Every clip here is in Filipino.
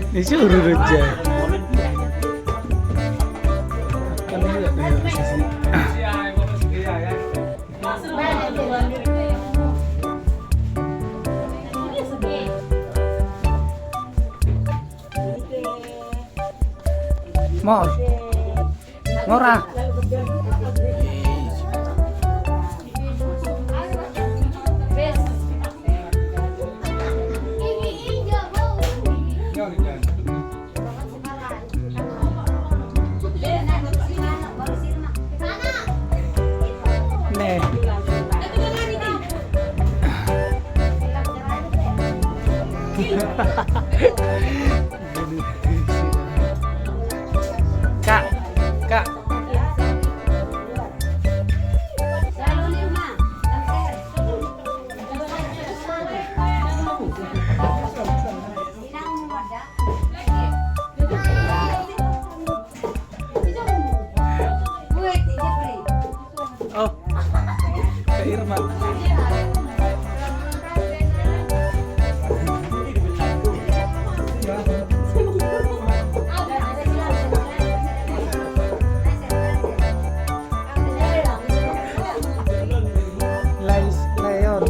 Disuruh aja. Mau ngora. Kak, kak. Oh, Kak Irma.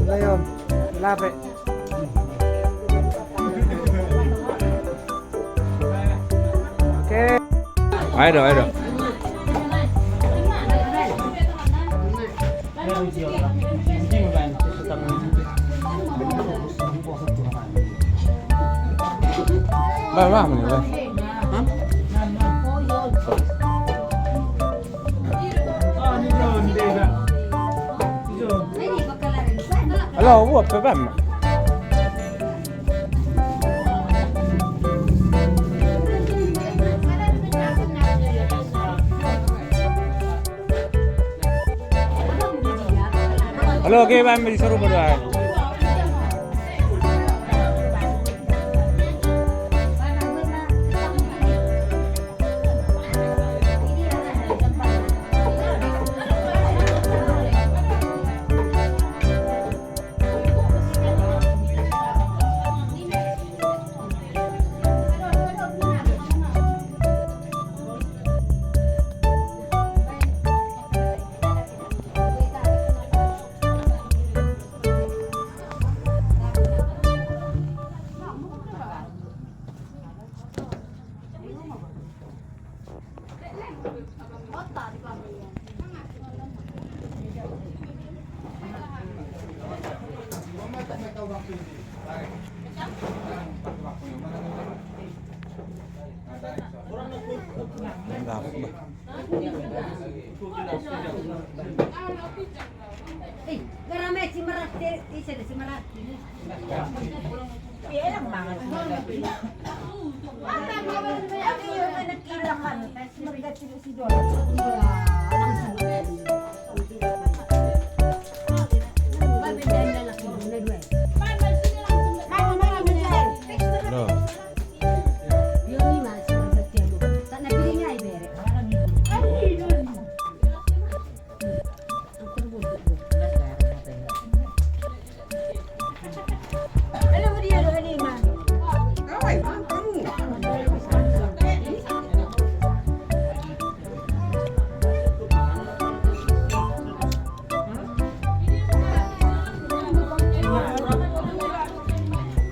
Leon, lape. Oke. Ayo dong, ayo dong. Lah, menilai. Halo, buat apa? Halo, oke, Bang, disuruh berdoa. Garamay si Marat, isa na si Marat. Ilang mga. Ang tama yung nagkilakan, tapos marigat si Dora. Alang sa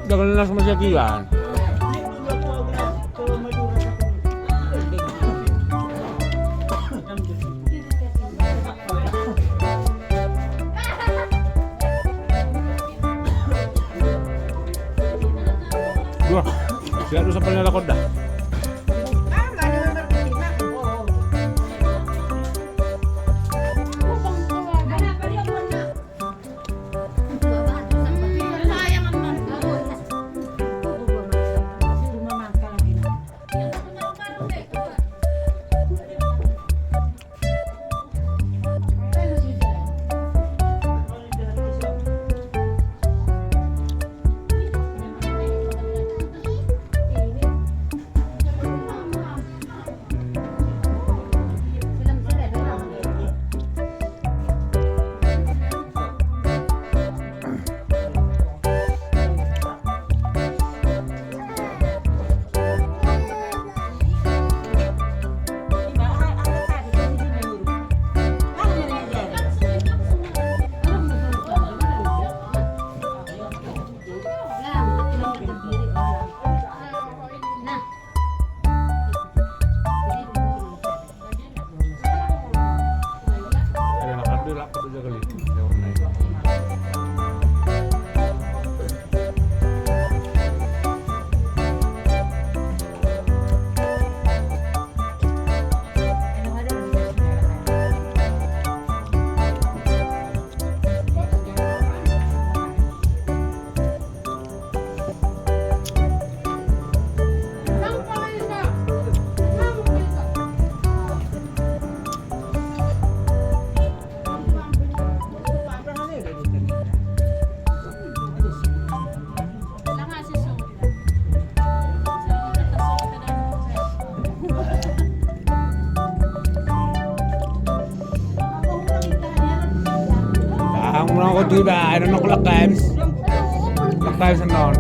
Jangan langsung masyadilan. Wah, siya doon sa panlalakod dah. mo lang ako di ba? Ano na ko lakayos? Lakayos na noon.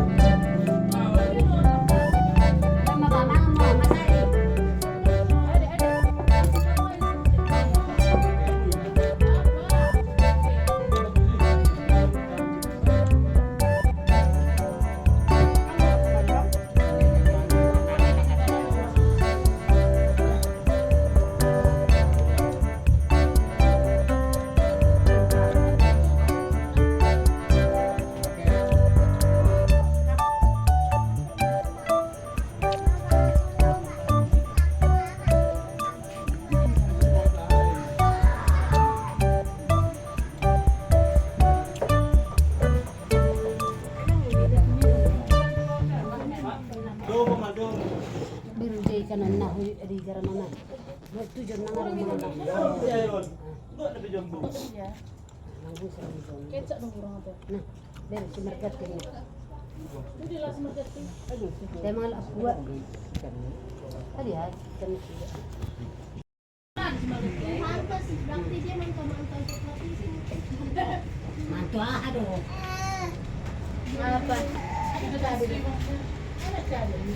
Biru day ka na na, di ka na na. Tujuan na nga rin mga na. Nanggung sa mga doon. Kecap dong kurang apa? Nah, dari si market ini. Itu dia langsung marketing. Dia mga buat. Tadi ya, kan tidak. Mantu aduh. Apa? Itu tadi. Ada tadi.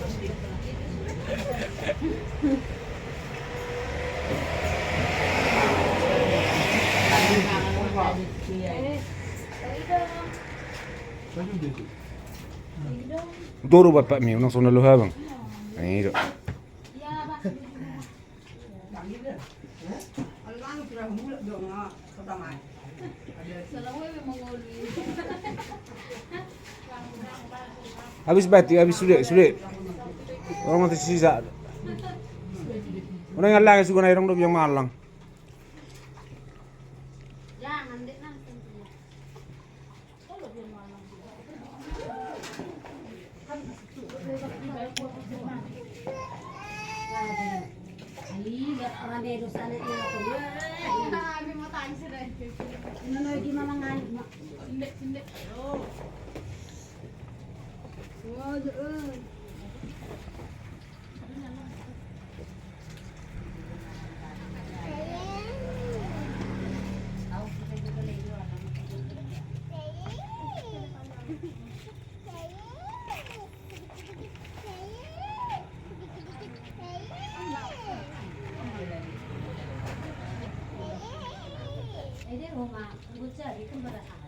Duro bapak mi, unang sunalo habang. Ay, ito. Habis bati, habis sulit. Orang mati sisa. Orang yang lagi suka naik orang yang malang. Jangan dek nanti. Ali, orang dari sana itu. Kami mau tanya sudah. Ini lagi mama ngai. Sindek. Oh. Wah, jauh. Ini rumah, bocah itu berasa.